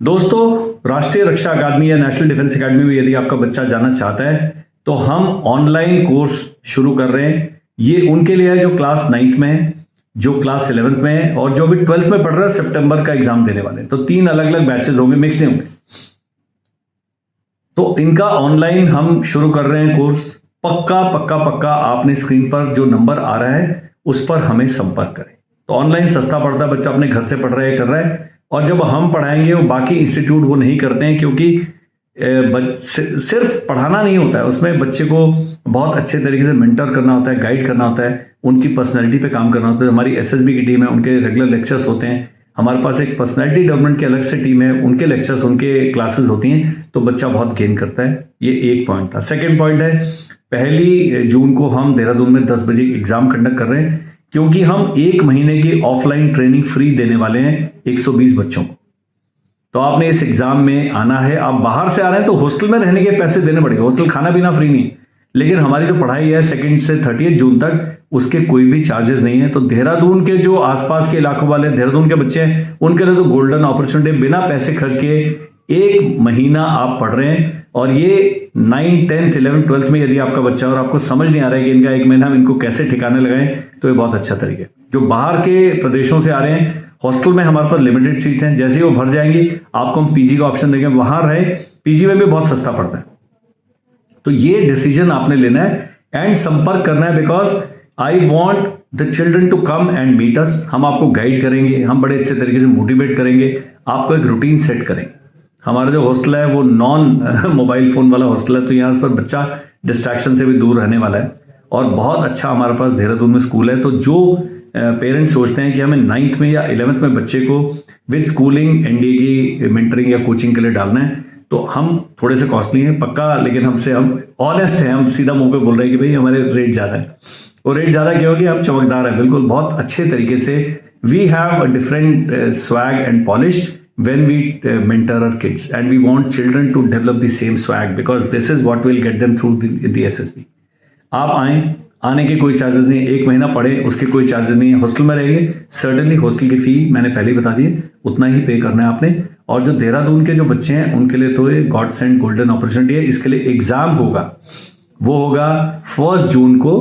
दोस्तों, राष्ट्रीय रक्षा अकादमी या नेशनल डिफेंस अकादमी में यदि आपका बच्चा जाना चाहता है तो हम ऑनलाइन कोर्स शुरू कर रहे हैं। ये उनके लिए है जो क्लास 9th में है, जो क्लास 11th में है और जो भी 12th में पढ़ रहे हैं, सितंबर का एग्जाम देने वाले हैं। तो 3 अलग अलग बैचेस होंगे, मिक्स नहीं होंगे। तो इनका ऑनलाइन हम शुरू कर रहे हैं कोर्स। पक्का पक्का पक्का आपने स्क्रीन पर जो नंबर आ रहा है उस पर हमें संपर्क करें। तो ऑनलाइन सस्ता पड़ता है, बच्चा अपने घर से पढ़ रहा है, कर रहा है। और जब हम पढ़ाएंगे वो बाकी इंस्टीट्यूट वो नहीं करते हैं, क्योंकि सिर्फ पढ़ाना नहीं होता है, उसमें बच्चे को बहुत अच्छे तरीके से मेंटर करना होता है, गाइड करना होता है, उनकी पर्सनैलिटी पे काम करना होता है। हमारी एसएसबी की टीम है, उनके रेगुलर लेक्चर्स होते हैं। हमारे पास एक पर्सनैलिटी डेवलपमेंट की अलग से टीम है, उनके लेक्चर्स, उनके क्लासेस होती हैं, तो बच्चा बहुत गेन करता है। ये एक पॉइंट था। सेकेंड पॉइंट है, 1 जून को हम देहरादून में 10 बजे एग्जाम कंडक्ट कर रहे हैं, क्योंकि हम 1 महीने की ऑफलाइन ट्रेनिंग फ्री देने वाले हैं 120 बच्चों को। तो आपने इस एग्जाम में आना है। आप बाहर से आ रहे हैं तो हॉस्टल में रहने के पैसे देने पड़ेंगे, हॉस्टल खाना पीना फ्री नहीं, लेकिन हमारी जो पढ़ाई है 2 से 30 जून तक, उसके कोई भी चार्जेस नहीं है। तो देहरादून के जो आसपास के इलाकों वाले देहरादून के बच्चे हैं, उनके लिए तो गोल्डन अपॉर्चुनिटी, बिना पैसे खर्च किए 1 महीना आप पढ़ रहे हैं। और ये 9, 10, 11, 12th में यदि आपका बच्चा और आपको समझ नहीं आ रहा है कि इनका 1 महीना हम इनको कैसे ठिकाने लगाएं, तो ये बहुत अच्छा तरीका है। जो बाहर के प्रदेशों से आ रहे हैं, हॉस्टल में हमारे पास लिमिटेड सीट हैं, जैसे ही वो भर जाएंगी आपको हम पीजी का ऑप्शन देंगे, वहां रहे। पीजी में भी बहुत सस्ता पड़ता है। तो ये डिसीजन आपने लेना है एंड संपर्क करना है, because I want the children to come and meet us. हम आपको गाइड करेंगे, हम बड़े अच्छे तरीके से मोटिवेट करेंगे, आपको एक रूटीन सेट करेंगे। हमारा जो हॉस्टल है वो नॉन मोबाइल फोन वाला हॉस्टल है, तो यहाँ पर बच्चा डिस्ट्रैक्शन से भी दूर रहने वाला है। और बहुत अच्छा हमारे पास देहरादून में स्कूल है। तो जो पेरेंट्स सोचते हैं कि हमें 9th में या 11th में बच्चे को विद स्कूलिंग एनडीए की मेंटरिंग या कोचिंग के लिए डालना है, तो हम थोड़े से कॉस्टली हैं पक्का, लेकिन हम ऑनेस्ट हैं, हम सीधा मुंह पे बोल रहे हैं कि भाई हमारे रेट ज़्यादा है। और रेट ज़्यादा क्यों? कि हम चमकदार हैं, बिल्कुल बहुत अच्छे तरीके से। We have a different swag and polish when we mentor our kids, and we want children to develop the same swag, because this is what will get them through the SSB. आप आने के कोई charges नहीं, 1 महीना पढ़े उसके कोई charges नहीं है। हॉस्टल में रहेंगे, सर्टेनली हॉस्टल की फी मैंने पहले ही बता दी है, उतना ही पे करना है आपने। और जो देहरादून के जो बच्चे हैं उनके लिए तो ये गॉड सेंड गोल्डन अपॉर्चुनिटी है। इसके लिए एग्जाम होगा, वो होगा 1 जून को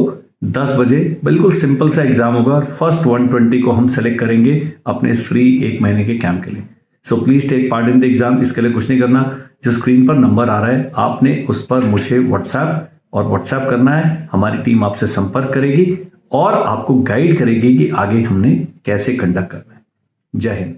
10 बजे, बिल्कुल सिंपल सा एग्जाम होगा। और फर्स्ट 120 को हम सेलेक्ट करेंगे अपने इस फ्री 1 महीने के कैंप के लिए। So please take part in the exam. इसके लिए कुछ नहीं करना, जो स्क्रीन पर नंबर आ रहा है आपने उस पर मुझे व्हाट्सएप करना है। हमारी टीम आपसे संपर्क करेगी और आपको गाइड करेगी कि आगे हमने कैसे कंडक्ट करना है। जय हिंद।